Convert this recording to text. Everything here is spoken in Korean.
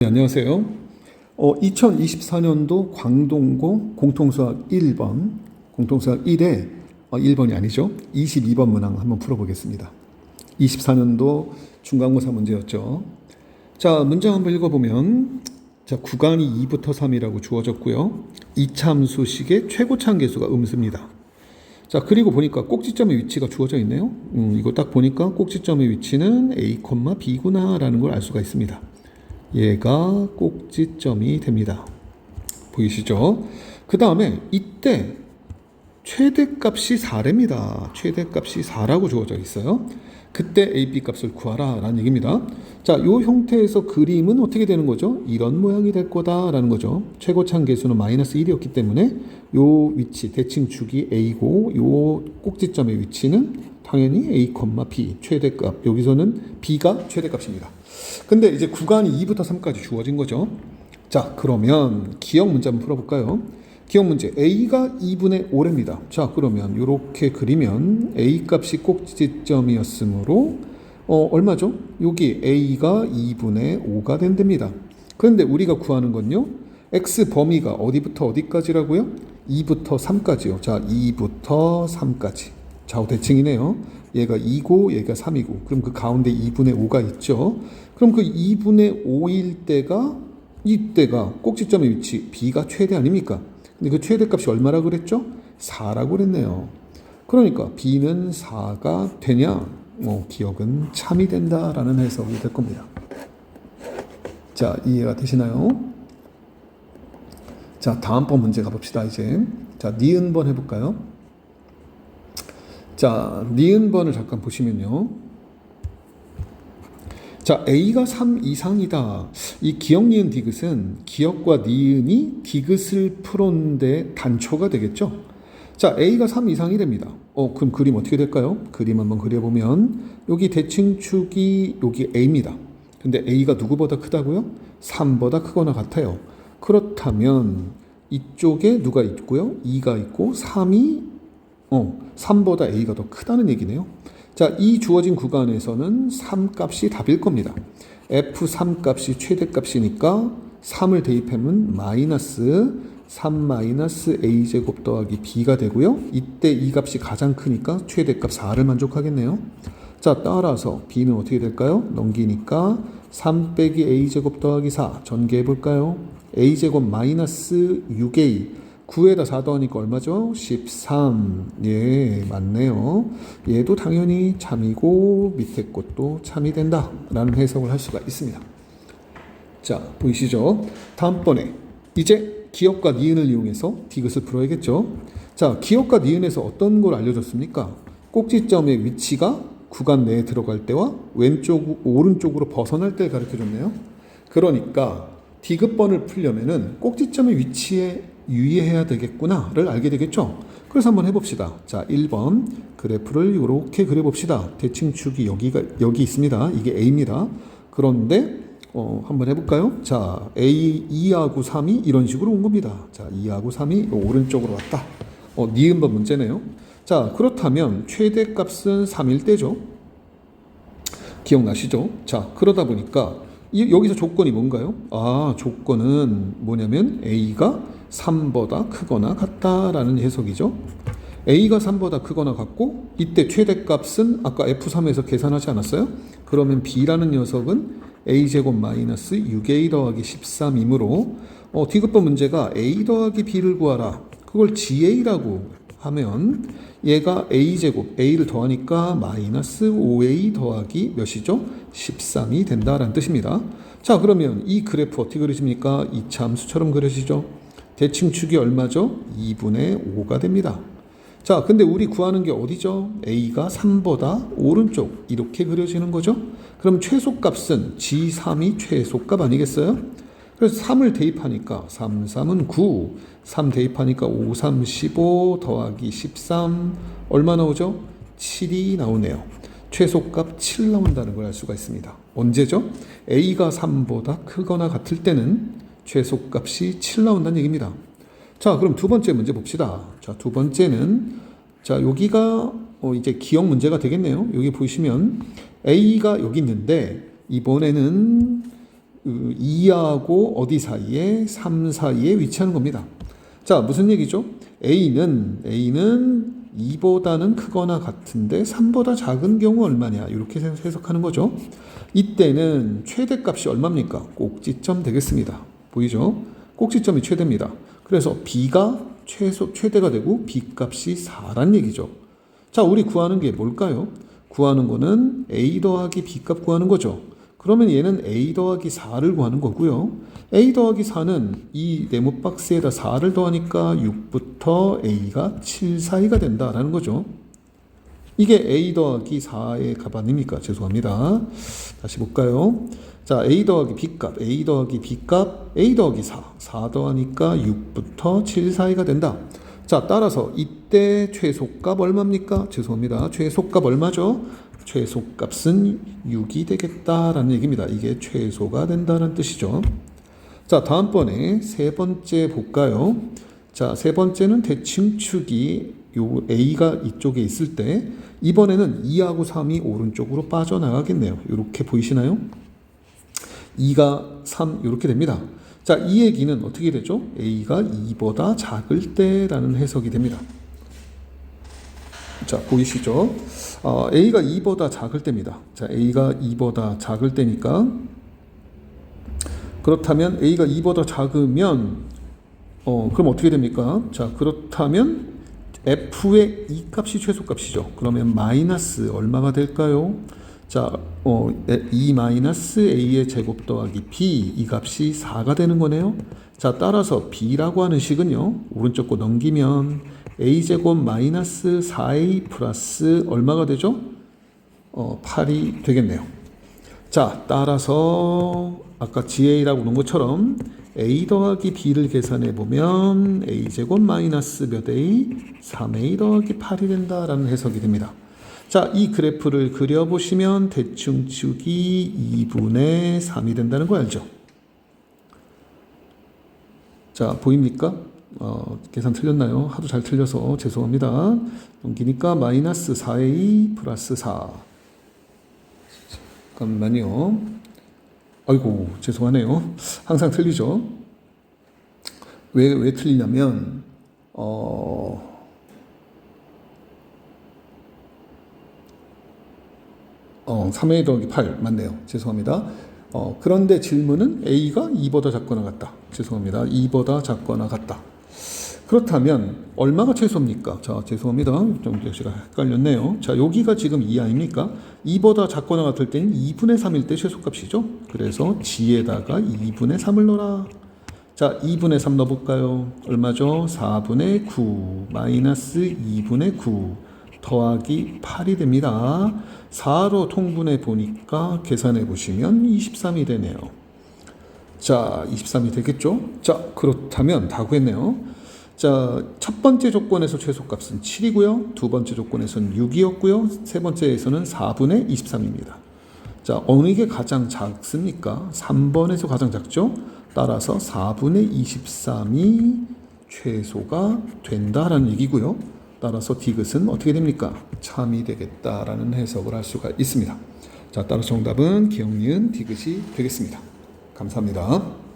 네, 안녕하세요. 2024년도 광동고 공통수학 1번, 공통수학 1에 1번이 아니죠. 22번 문항 한번 풀어보겠습니다. 24년도 중간고사 문제였죠. 자, 문장 한번 읽어보면, 자, 구간이 2부터 3이라고 주어졌고요. 이차함수식의 최고차 계수가 음수입니다. 자, 그리고 보니까 꼭지점의 위치가 주어져 있네요. 이거 딱 보니까 꼭지점의 위치는 A, B구나 라는 걸 알 수가 있습니다. 얘가 꼭지점이 됩니다. 보이시죠? 그 다음에 이때 최대값이 4랍니다. 최대값이 4라고 주어져 있어요. 그때 A, B 값을 구하라 라는 얘기입니다. 자, 이 형태에서 그림은 어떻게 되는 거죠? 이런 모양이 될 거다라는 거죠. 최고차 계수는 마이너스 1이었기 때문에 이 위치, 대칭축이 A고 이 꼭지점의 위치는 당연히 A, B 최대값. 여기서는 B가 최대값입니다. 근데 이제 구간이 2부터 3까지 주어진 거죠. 자, 그러면 기억 문제 한번 풀어볼까요? 기억 문제 A가 2분의 5랍니다. 자, 그러면 이렇게 그리면 A 값이 꼭지점이었으므로 얼마죠? 여기 A가 2분의 5가 된답니다. 그런데 우리가 구하는 건요, X 범위가 어디부터 어디까지라고요? 2부터 3까지요. 자, 2부터 3까지. 좌우 대칭이네요. 얘가 2고 얘가 3이고 그럼 그 가운데 2분의 5가 있죠. 그럼 그 2분의 5일 때가 이때가 꼭지점의 위치 B가 최대 아닙니까? 근데 그 최대값이 얼마라고 그랬죠? 4라고 그랬네요. 그러니까 B는 4가 되냐? 기억은 참이 된다라는 해석이 될 겁니다. 자, 이해가 되시나요? 자, 다음번 문제 가봅시다. 이제 자, 니은번 해볼까요? 자, 니은번을 잠깐 보시면요. 자, A가 3 이상이다. 이 기역, 니은, 디귿은 기역과 니은이 디귿을 풀었는데 단초가 되겠죠. 자, A가 3 이상이 됩니다. 그럼 그림 어떻게 될까요? 그림 한번 그려보면 여기 대칭축이 여기 A입니다. 근데 A가 누구보다 크다고요? 3보다 크거나 같아요. 그렇다면 이쪽에 누가 있고요? 2가 있고 3이 3보다 A가 더 크다는 얘기네요. 자, 이 주어진 구간에서는 3 값이 답일 겁니다. F3 값이 최대값이니까 3을 대입하면 마이너스 3 마이너스 A제곱 더하기 B가 되고요. 이때 이 값이 가장 크니까 최대값 4를 만족하겠네요. 자, 따라서 B는 어떻게 될까요? 넘기니까 3 빼기 A제곱 더하기 4 전개해볼까요? A제곱 마이너스 6A 9에다 4 더하니까 얼마죠? 13. 예, 맞네요. 얘도 당연히 참이고 밑에 것도 참이 된다 라는 해석을 할 수가 있습니다. 자, 보이시죠? 다음번에 이제 기역과 니은을 이용해서 디귿을 풀어야겠죠. 자, 기역과 니은에서 어떤 걸 알려줬습니까? 꼭지점의 위치가 구간 내에 들어갈 때와 오른쪽으로 벗어날 때를 가르쳐줬네요. 그러니까 디귿번을 풀려면은 꼭지점의 위치에 유의해야 되겠구나를 알게 되겠죠. 그래서 한번 해봅시다. 자, 1번 그래프를 이렇게 그려봅시다. 대칭축이 여기 있습니다. 이게 A입니다. 그런데 한번 해볼까요? 자, A 2하고 3이 이런 식으로 온 겁니다. 자, 2하고 3이 오른쪽으로 왔다. 니은번 문제네요. 자, 그렇다면 최대값은 3일 때죠. 기억나시죠? 자, 그러다 보니까 여기서 조건이 뭔가요? 조건은 뭐냐면 A가 3보다 크거나 같다라는 해석이죠. A가 3보다 크거나 같고 이때 최대값은 아까 F3에서 계산하지 않았어요? 그러면 B라는 녀석은 A제곱 마이너스 6A 더하기 13이므로 디귿번 문제가 A 더하기 B를 구하라. 그걸 GA라고 하면 얘가 A제곱, A를 더하니까 마이너스 5A 더하기 몇이죠? 13이 된다라는 뜻입니다. 자, 그러면 이 그래프 어떻게 그려집니까? 이차함수처럼 그려지죠? 대칭축이 얼마죠? 2분의 5가 됩니다. 자, 근데 우리 구하는 게 어디죠? A가 3보다 오른쪽 이렇게 그려지는 거죠? 그럼 최소값은 G3이 최소값 아니겠어요? 그래서 3을 대입하니까 3, 3은 9, 3 대입하니까 5, 3, 15 더하기 13 얼마 나오죠? 7이 나오네요. 최소값 7 나온다는 걸 알 수가 있습니다. 언제죠? A가 3보다 크거나 같을 때는 최소값이 7 나온다는 얘기입니다. 자, 그럼 두 번째 문제 봅시다. 자, 두 번째는 자, 여기가 이제 기억 문제가 되겠네요. 여기 보시면 A가 여기 있는데 이번에는 2하고 어디 사이에? 3 사이에 위치하는 겁니다. 자, 무슨 얘기죠? A는 2보다는 크거나 같은데 3보다 작은 경우 얼마냐? 이렇게 해석하는 거죠. 이때는 최대값이 얼마입니까? 꼭지점 되겠습니다. 보이죠? 꼭지점이 최대입니다. 그래서 B가 최대가 되고 B값이 4란 얘기죠. 자, 우리 구하는 게 뭘까요? 구하는 거는 A 더하기 B값 구하는 거죠. 그러면 얘는 A 더하기 4를 구하는 거고요. A 더하기 4는 이 네모 박스에다 4를 더하니까 6부터 A가 7 사이가 된다라는 거죠. 이게 A 더하기 4의 값 아닙니까? 죄송합니다. 다시 볼까요? 자, A 더하기 B값, A 더하기 B값, A 더하기 4 더하니까 6부터 7 사이가 된다. 자, 따라서 이때 최소값 얼마입니까? 죄송합니다. 최소값 얼마죠? 최소값은 6이 되겠다라는 얘기입니다. 이게 최소가 된다는 뜻이죠. 자, 다음번에 세 번째 볼까요? 자, 세 번째는 대칭축이 요 A가 이쪽에 있을 때 이번에는 2하고 3이 오른쪽으로 빠져나가겠네요. 이렇게 보이시나요? 2가 3 이렇게 됩니다. 자, 이 얘기는 어떻게 되죠? A가 2보다 작을 때라는 해석이 됩니다. 자, 보이시죠? A가 2보다 작을 때입니다. 자, A가 2보다 작을 때니까 그렇다면 A가 2보다 작으면 그럼 어떻게 됩니까? 자, 그렇다면 F의 이 값이 최소값이죠. 그러면 마이너스 얼마가 될까요? 자, 2 마이너스 A의 제곱 더하기 B 이 값이 4가 되는 거네요. 자, 따라서 B라고 하는 식은요. 오른쪽 거 넘기면 A제곱 마이너스 4A 플러스 얼마가 되죠? 8이 되겠네요. 자, 따라서 아까 GA라고 놓은 것처럼 A 더하기 B를 계산해 보면 A제곱 마이너스 몇 A? 3A 더하기 8이 된다라는 해석이 됩니다. 자, 이 그래프를 그려보시면 대칭축이 2분의 3이 된다는 거 알죠? 자, 보입니까? 계산 틀렸나요? 하도 잘 틀려서 죄송합니다. 넘기니까 마이너스 4A 플러스 4. 잠깐만요. 아이고, 죄송하네요. 항상 틀리죠? 왜 틀리냐면, 3A 더하기 8 맞네요. 죄송합니다. 그런데 질문은 A가 2보다 작거나 같다. 죄송합니다. 2보다 작거나 같다. 그렇다면 얼마가 최소입니까? 자, 죄송합니다. 좀 제가 헷갈렸네요. 자, 여기가 지금 2 아닙니까? 2보다 작거나 같을 때는 2분의 3일 때 최소값이죠. 그래서 G에다가 2분의 3을 넣어라. 자, 2분의 3 넣어볼까요? 얼마죠? 4분의 9 마이너스 2분의 9 더하기 8이 됩니다. 4로 통분해 보니까 계산해 보시면 23이 되네요. 자, 23이 되겠죠? 자, 그렇다면 다 구했네요. 자, 첫 번째 조건에서 최소값은 7이고요. 두 번째 조건에서는 6이었고요. 세 번째에서는 4분의 23입니다. 자, 어느 게 가장 작습니까? 3번에서 가장 작죠? 따라서 4분의 23이 최소가 된다라는 얘기고요. 따라서 디귿은 어떻게 됩니까? 참이 되겠다라는 해석을 할 수가 있습니다. 자, 따라서 정답은 기억, 니은, 디귿이 되겠습니다. 감사합니다.